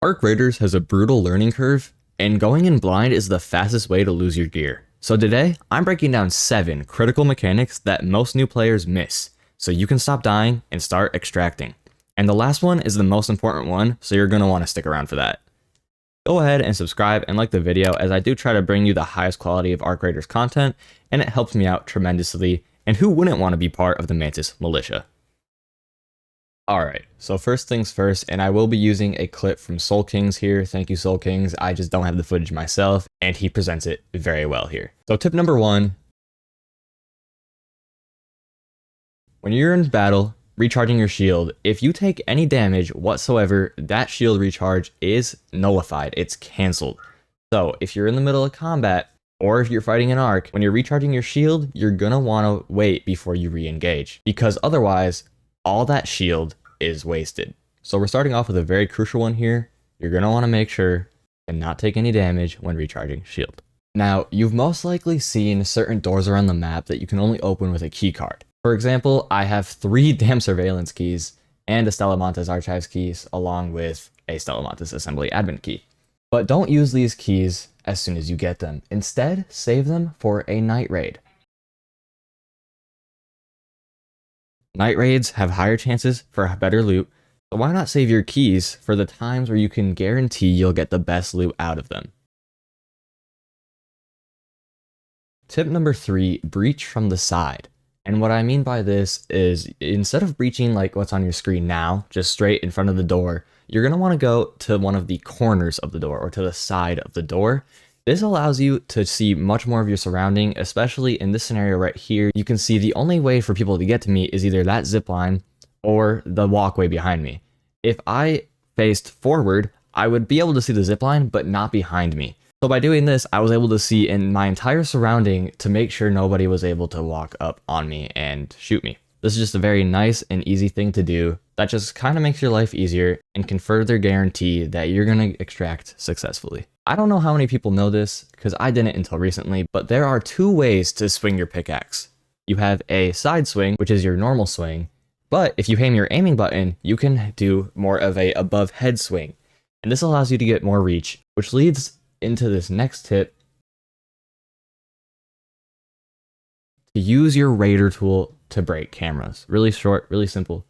Arc Raiders has a brutal learning curve, and going in blind is the fastest way to lose your gear. So today, I'm breaking down 7 critical mechanics that most new players miss, so you can stop dying and start extracting. And the last one is the most important one, so you're going to want to stick around for that. Go ahead and subscribe and like the video, as I do try to bring you the highest quality of Arc Raiders content, and it helps me out tremendously, and who wouldn't want to be part of the Mantis Militia? Alright, so first things first, and I will be using a clip from Soul Kings here. Thank you, Soul Kings. I just don't have the footage myself, and he presents it very well here. So tip number 1, when you're in battle, recharging your shield, if you take any damage whatsoever, that shield recharge is nullified. It's cancelled. So if you're in the middle of combat, or if you're fighting an arc, when you're recharging your shield, you're gonna wanna wait before you re-engage, because otherwise, all that shield is wasted. So we're starting off with a very crucial one here. You're gonna wanna make sure and not take any damage when recharging shield. Now, you've most likely seen certain doors around the map that you can only open with a key card. For example, I have 3 damn surveillance keys and a Stella Mantis archives keys, along with a Stella Mantis assembly admin key. But don't use these keys as soon as you get them. Instead, save them for a night raid. Night raids have higher chances for better loot, so why not save your keys for the times where you can guarantee you'll get the best loot out of them. Tip number 3, breach from the side. And what I mean by this is, instead of breaching like what's on your screen now, just straight in front of the door, you're going to want to go to one of the corners of the door or to the side of the door. This allows you to see much more of your surrounding, especially in this scenario right here. You can see the only way for people to get to me is either that zipline or the walkway behind me. If I faced forward, I would be able to see the zipline, but not behind me. So by doing this, I was able to see in my entire surrounding to make sure nobody was able to walk up on me and shoot me. This is just a very nice and easy thing to do that just kind of makes your life easier and can further guarantee that you're going to extract successfully. I don't know how many people know this, because I didn't until recently, but there are 2 ways to swing your pickaxe. You have a side swing, which is your normal swing, but if you aim your aiming button, you can do more of a above head swing. And this allows you to get more reach, which leads into this next tip, to use your Raider tool to break cameras. Really short, really simple.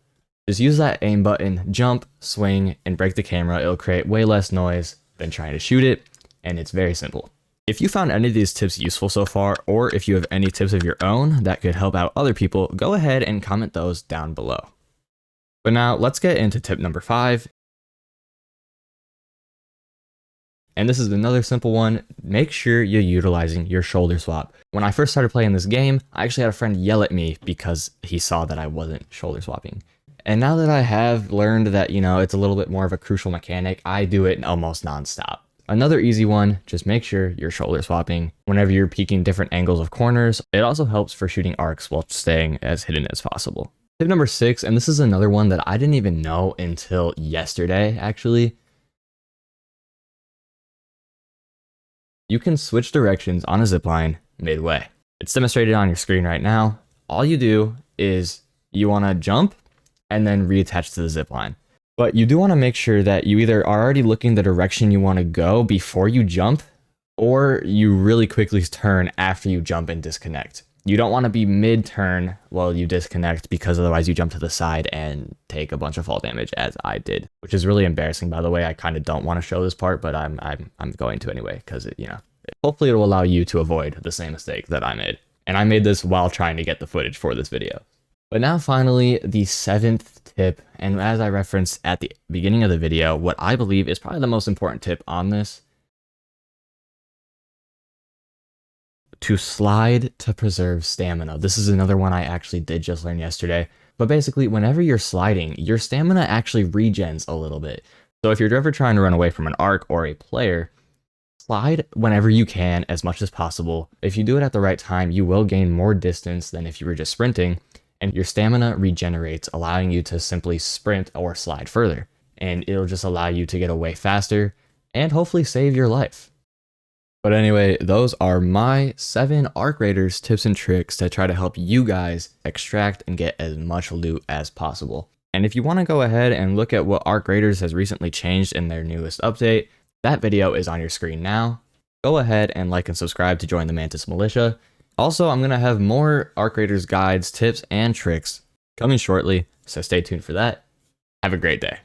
Just use that aim button, jump, swing, and break the camera. It'll create way less noise than trying to shoot it, and it's very simple. If you found any of these tips useful so far, or if you have any tips of your own that could help out other people, go ahead and comment those down below. But now let's get into tip number 5. And this is another simple one. Make sure you're utilizing your shoulder swap. When I first started playing this game, I actually had a friend yell at me because he saw that I wasn't shoulder swapping. And now that I have learned that, it's a little bit more of a crucial mechanic, I do it almost nonstop. Another easy one, just make sure you're shoulder swapping whenever you're peeking different angles of corners. It also helps for shooting arcs while staying as hidden as possible. Tip number 6, and this is another one that I didn't even know until yesterday, actually. You can switch directions on a zipline midway. It's demonstrated on your screen right now. All you do is you want to jump and then reattach to the zipline. But you do want to make sure that you either are already looking the direction you want to go before you jump, or you really quickly turn after you jump and disconnect. You don't want to be mid-turn while you disconnect, because otherwise you jump to the side and take a bunch of fall damage, as I did, which is really embarrassing, by the way. I kind of don't want to show this part, but I'm going to anyway, because hopefully it will allow you to avoid the same mistake that I made. And I made this while trying to get the footage for this video. But now finally, the 7th tip, and as I referenced at the beginning of the video, what I believe is probably the most important tip on this: to slide to preserve stamina. This is another one I actually did just learn yesterday. But basically, whenever you're sliding, your stamina actually regens a little bit. So if you're ever trying to run away from an arc or a player, slide whenever you can, as much as possible. If you do it at the right time, you will gain more distance than if you were just sprinting, and your stamina regenerates, allowing you to simply sprint or slide further. And it'll just allow you to get away faster and hopefully save your life. But anyway, those are my 7 Arc Raiders tips and tricks to try to help you guys extract and get as much loot as possible. And if you want to go ahead and look at what Arc Raiders has recently changed in their newest update, that video is on your screen now. Go ahead and like and subscribe to join the Mantis Militia. Also, I'm going to have more Arc Raiders guides, tips, and tricks coming shortly, so stay tuned for that. Have a great day.